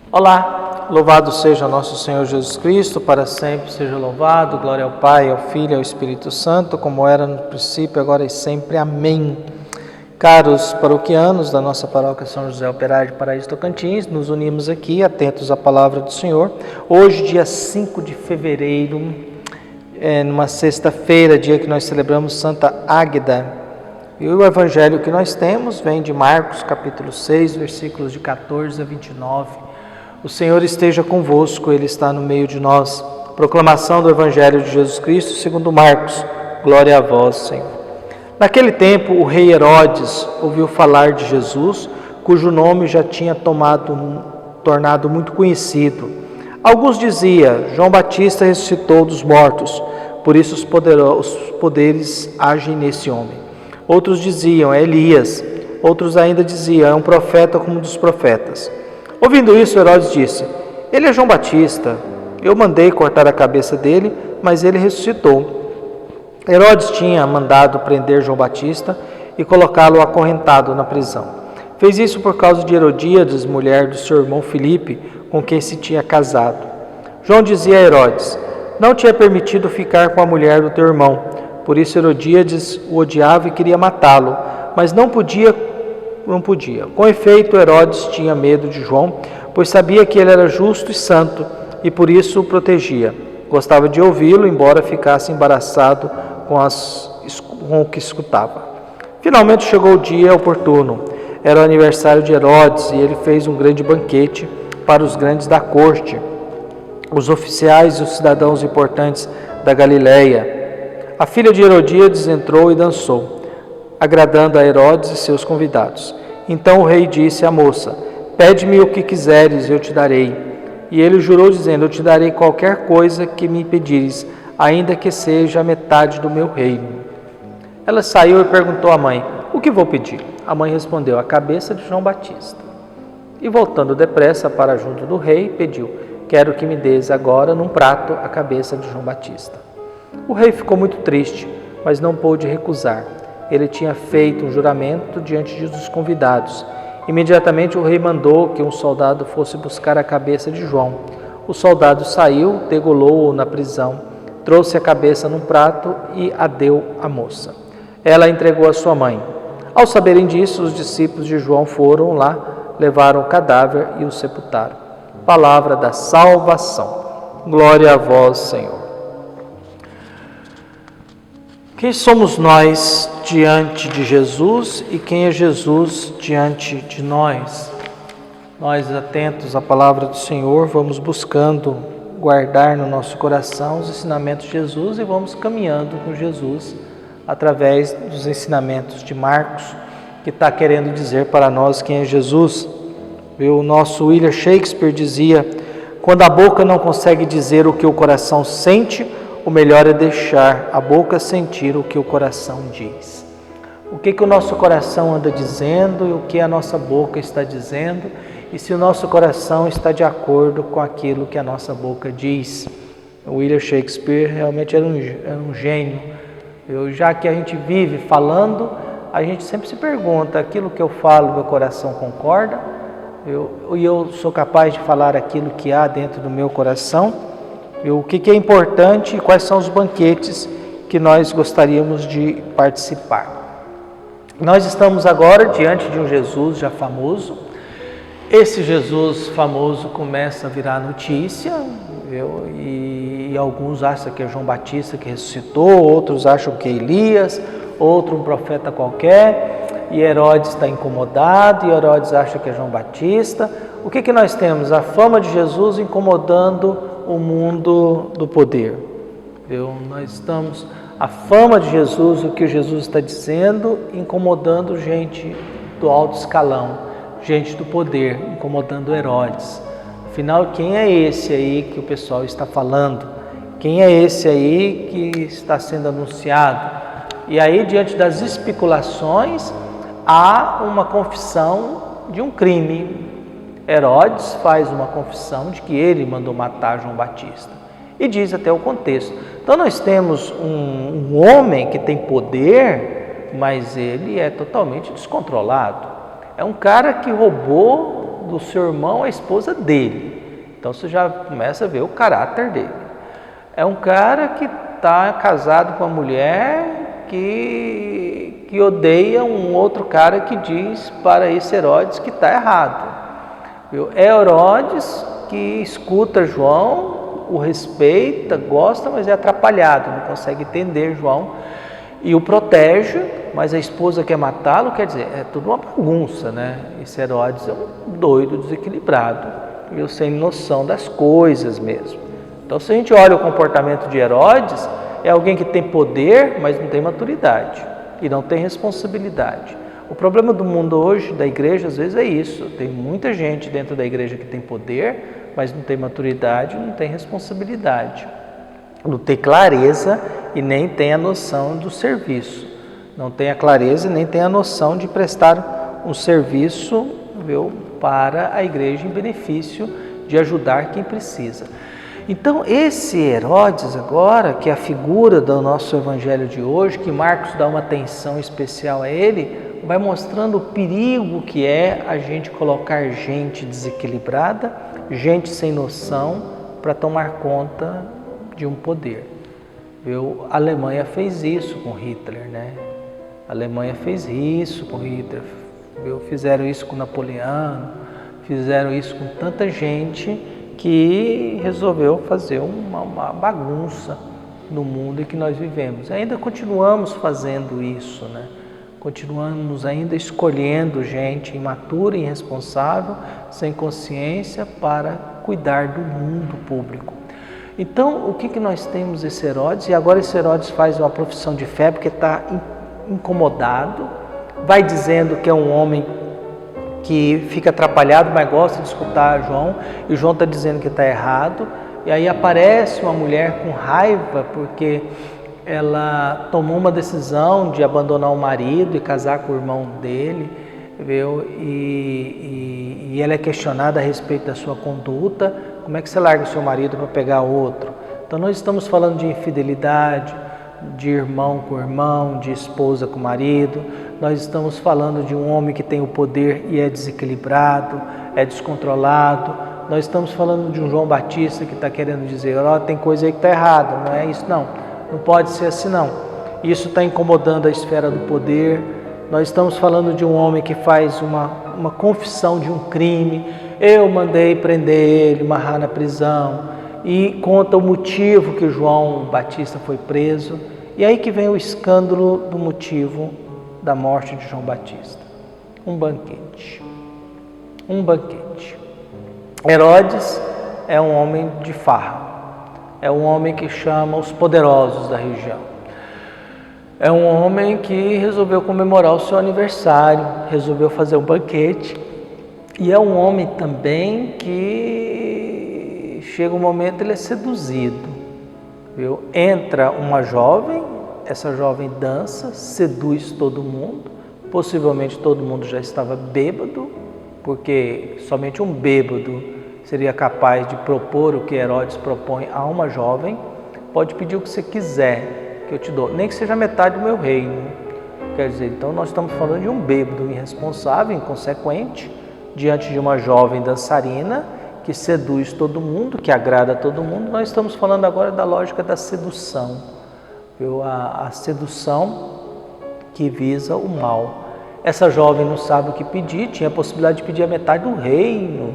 Olá, louvado seja nosso Senhor Jesus Cristo, para sempre seja louvado, glória ao Pai, ao Filho e ao Espírito Santo, como era no princípio, agora e sempre. Amém. Caros paroquianos da nossa paróquia São José Operário de Paraíso Tocantins, nos unimos aqui, atentos à palavra do Senhor. Hoje, dia 5 de fevereiro, numa sexta-feira, dia que nós celebramos Santa Águeda. E o evangelho que nós temos vem de Marcos, capítulo 6, versículos de 14 a 29. O Senhor esteja convosco, Ele está no meio de nós. Proclamação do Evangelho de Jesus Cristo segundo Marcos. Glória a vós, Senhor. Naquele tempo, o rei Herodes ouviu falar de Jesus, cujo nome já tinha tornado muito conhecido. Alguns diziam: João Batista ressuscitou dos mortos, por isso os poderes agem nesse homem. Outros diziam: é Elias. Outros ainda diziam: é um profeta como um dos profetas. Ouvindo isso, Herodes disse: ele é João Batista. Eu mandei cortar a cabeça dele, mas ele ressuscitou. Herodes tinha mandado prender João Batista e colocá-lo acorrentado na prisão. Fez isso por causa de Herodíades, mulher do seu irmão Filipe, com quem se tinha casado. João dizia a Herodes: não te é permitido ficar com a mulher do teu irmão. Por isso Herodíades o odiava e queria matá-lo, mas não podia. Com efeito, Herodes tinha medo de João, pois sabia que ele era justo e santo, e por isso o protegia. Gostava de ouvi-lo, embora ficasse embaraçado com o que escutava. Finalmente chegou o dia oportuno. Era o aniversário de Herodes, e ele fez um grande banquete para os grandes da corte, os oficiais e os cidadãos importantes da Galileia. A filha de Herodíades entrou e dançou, agradando a Herodes e seus convidados. Então o rei disse à moça: pede-me o que quiseres e eu te darei. E ele jurou dizendo: eu te darei qualquer coisa que me pedires, ainda que seja a metade do meu reino. Ela saiu e perguntou à mãe: o que vou pedir? A mãe respondeu: a cabeça de João Batista. E voltando depressa para junto do rei, pediu: quero que me des agora num prato a cabeça de João Batista. O rei ficou muito triste, mas não pôde recusar. Ele tinha feito um juramento diante dos convidados. Imediatamente o rei mandou que um soldado fosse buscar a cabeça de João. O soldado saiu, degolou-o na prisão, trouxe a cabeça num prato e a deu à moça. Ela a entregou à sua mãe. Ao saberem disso, os discípulos de João foram lá, levaram o cadáver e o sepultaram. Palavra da salvação. Glória a vós, Senhor. Quem somos nós diante de Jesus e quem é Jesus diante de nós? Nós, atentos à palavra do Senhor, vamos buscando guardar no nosso coração os ensinamentos de Jesus e vamos caminhando com Jesus através dos ensinamentos de Marcos, que está querendo dizer para nós quem é Jesus. O nosso William Shakespeare dizia: quando a boca não consegue dizer o que o coração sente, o melhor é deixar a boca sentir o que o coração diz. O que o nosso coração anda dizendo e o que a nossa boca está dizendo, e se o nosso coração está de acordo com aquilo que a nossa boca diz. O William Shakespeare realmente era um gênio. Já que a gente vive falando, a gente sempre se pergunta: aquilo que eu falo, meu coração concorda? Eu sou capaz de falar aquilo que há dentro do meu coração? O que é importante e quais são os banquetes que nós gostaríamos de participar. Nós estamos agora diante de um Jesus já famoso. Esse Jesus famoso começa a virar notícia, e alguns acham que é João Batista que ressuscitou, outros acham que é Elias, outro um profeta qualquer, e Herodes está incomodado, e Herodes acha que é João Batista. O que nós temos? A fama de Jesus incomodando o mundo do poder. Nós estamos, a fama de Jesus, o que Jesus está dizendo, incomodando gente do alto escalão, gente do poder, incomodando Herodes. Afinal, quem é esse aí que o pessoal está falando? Quem é esse aí que está sendo anunciado? E aí, diante das especulações, há uma confissão de um crime. Herodes faz uma confissão de que ele mandou matar João Batista. E diz até o contexto. Então nós temos um homem que tem poder, mas ele é totalmente descontrolado. É um cara que roubou do seu irmão a esposa dele. Então você já começa a ver o caráter dele. É um cara que está casado com uma mulher que odeia um outro cara que diz para esse Herodes que está errado. É Herodes que escuta João, o respeita, gosta, mas é atrapalhado, não consegue entender João e o protege, mas a esposa quer matá-lo, quer dizer, é tudo uma bagunça, né? Esse Herodes é um doido, desequilibrado, sem noção das coisas mesmo. Então, se a gente olha o comportamento de Herodes, é alguém que tem poder, mas não tem maturidade e não tem responsabilidade. O problema do mundo hoje, da igreja, às vezes é isso. Tem muita gente dentro da igreja que tem poder, mas não tem maturidade, não tem responsabilidade. Não tem clareza e nem tem a noção do serviço. Não tem a clareza e nem tem a noção de prestar um serviço, para a igreja em benefício de ajudar quem precisa. Então, esse Herodes agora, que é a figura do nosso evangelho de hoje, que Marcos dá uma atenção especial a ele, vai mostrando o perigo que é a gente colocar gente desequilibrada, gente sem noção, para tomar conta de um poder. A Alemanha fez isso com Hitler, né? A Alemanha fez isso com Hitler, fizeram isso com Napoleão, fizeram isso com tanta gente que resolveu fazer uma bagunça no mundo em que nós vivemos. Ainda continuamos fazendo isso, né? Continuamos ainda escolhendo gente imatura e irresponsável, sem consciência, para cuidar do mundo público. Então, o que nós temos esse Herodes? E agora esse Herodes faz uma profissão de fé porque está incomodado, vai dizendo que é um homem que fica atrapalhado, mas gosta de escutar João, e João está dizendo que está errado, e aí aparece uma mulher com raiva, porque ela tomou uma decisão de abandonar o marido e casar com o irmão dele, e ela é questionada a respeito da sua conduta. Como é que você larga o seu marido para pegar outro? Então nós estamos falando de infidelidade, de irmão com irmão, de esposa com marido. Nós estamos falando de um homem que tem o poder e é desequilibrado, é descontrolado. Nós estamos falando de um João Batista que está querendo dizer, tem coisa aí que está errada, não é isso não pode ser assim não. Isso está incomodando a esfera do poder. Nós estamos falando de um homem que faz uma confissão de um crime, eu mandei prender ele, amarrar na prisão, e conta o motivo que João Batista foi preso. E aí que vem o escândalo do motivo da morte de João Batista. Um banquete. Herodes é um homem de farra. É um homem que chama os poderosos da região. É um homem que resolveu comemorar o seu aniversário, resolveu fazer um banquete. E é um homem também que chega um momento ele é seduzido. Entra uma jovem, essa jovem dança, seduz todo mundo. Possivelmente todo mundo já estava bêbado, porque somente um bêbado seria capaz de propor o que Herodes propõe a uma jovem. Pode pedir o que você quiser, que eu te dou, nem que seja metade do meu reino. Quer dizer, então nós estamos falando de um bêbado irresponsável, inconsequente, diante de uma jovem dançarina que seduz todo mundo, que agrada a todo mundo. Nós estamos falando agora da lógica da sedução, a sedução que visa o mal. Essa jovem não sabe o que pedir, tinha a possibilidade de pedir a metade do reino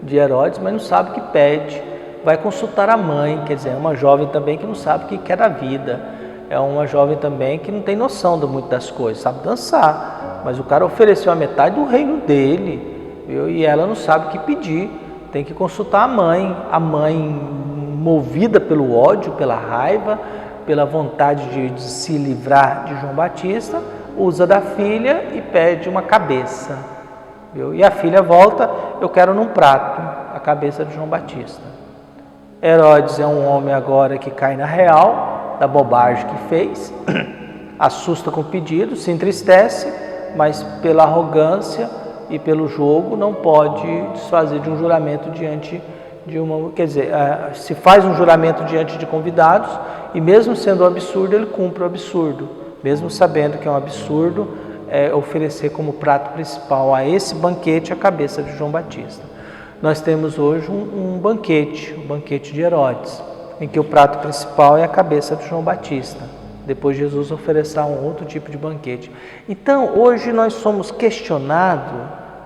de Herodes, mas não sabe o que pede. Vai consultar a mãe, quer dizer, é uma jovem também que não sabe o que quer da vida. É uma jovem também que não tem noção de muito das coisas, sabe dançar, mas o cara ofereceu a metade do reino dele, e ela não sabe o que pedir. Tem que consultar a mãe. A mãe, movida pelo ódio, pela raiva, pela vontade de se livrar de João Batista, usa da filha e pede uma cabeça. E a filha volta, eu quero num prato a cabeça de João Batista. Herodes é um homem agora que cai na real da bobagem que fez, assusta com o pedido, se entristece, mas pela arrogância e pelo jogo não pode desfazer de um juramento diante de uma... Quer dizer, se faz um juramento diante de convidados e mesmo sendo um absurdo, ele cumpre o absurdo. Mesmo sabendo que é um absurdo, oferecer como prato principal a esse banquete a cabeça de João Batista. Nós temos hoje um banquete, o banquete de Herodes, em que o prato principal é a cabeça de João Batista. Depois Jesus oferecerá um outro tipo de banquete. Então, hoje nós somos questionados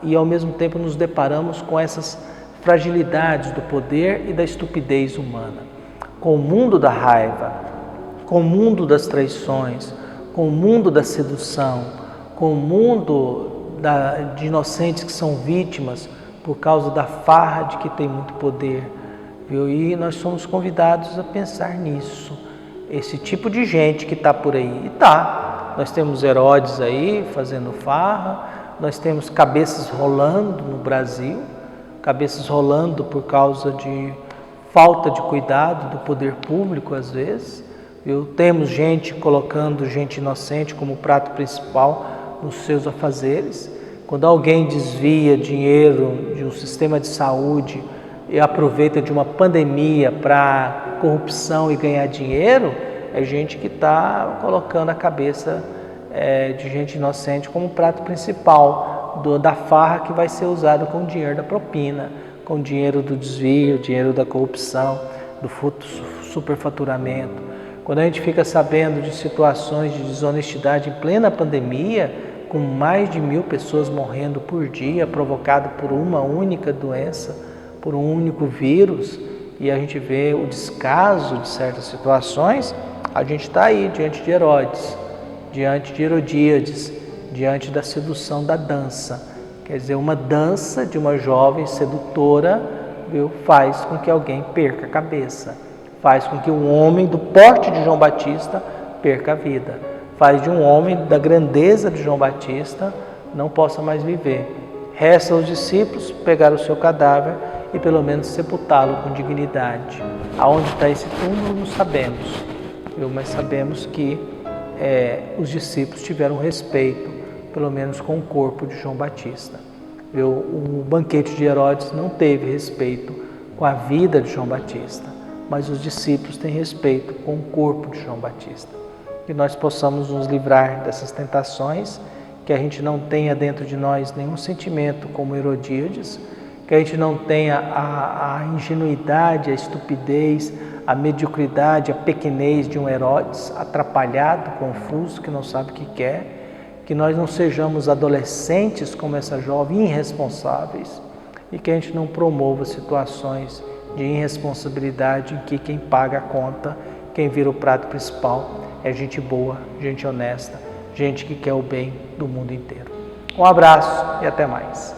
e ao mesmo tempo nos deparamos com essas fragilidades do poder e da estupidez humana, com o mundo da raiva, com o mundo das traições, com o mundo da sedução, com o mundo de inocentes que são vítimas por causa da farra de que tem muito poder, viu? E nós somos convidados a pensar nisso, esse tipo de gente que está por aí. E tá, nós temos Herodes aí fazendo farra, nós temos cabeças rolando no Brasil, cabeças rolando por causa de falta de cuidado do poder público às vezes, viu? Temos gente colocando gente inocente como prato principal nos seus afazeres. Quando alguém desvia dinheiro de um sistema de saúde e aproveita de uma pandemia para corrupção e ganhar dinheiro, é gente que está colocando a cabeça de gente inocente como prato principal da farra que vai ser usada com o dinheiro da propina, com o dinheiro do desvio, dinheiro da corrupção, do superfaturamento. Quando a gente fica sabendo de situações de desonestidade em plena pandemia, com mais de 1.000 pessoas morrendo por dia, provocado por uma única doença, por um único vírus, e a gente vê o descaso de certas situações, a gente está aí diante de Herodes, diante de Herodíades, diante da sedução da dança. Quer dizer, uma dança de uma jovem sedutora, viu, faz com que alguém perca a cabeça, faz com que um homem do porte de João Batista perca a vida, faz de um homem da grandeza de João Batista não possa mais viver. Resta aos discípulos pegar o seu cadáver e pelo menos sepultá-lo com dignidade. Aonde está esse túmulo não sabemos, viu? Mas sabemos que os discípulos tiveram respeito, pelo menos com o corpo de João Batista. Viu? O banquete de Herodes não teve respeito com a vida de João Batista, mas os discípulos têm respeito com o corpo de João Batista. Que nós possamos nos livrar dessas tentações, que a gente não tenha dentro de nós nenhum sentimento como Herodíades, que a gente não tenha a ingenuidade, a estupidez, a mediocridade, a pequenez de um Herodes, atrapalhado, confuso, que não sabe o que quer, que nós não sejamos adolescentes como essa jovem, irresponsáveis, e que a gente não promova situações de irresponsabilidade em que quem paga a conta, quem vira o prato principal, é gente boa, gente honesta, gente que quer o bem do mundo inteiro. Um abraço e até mais.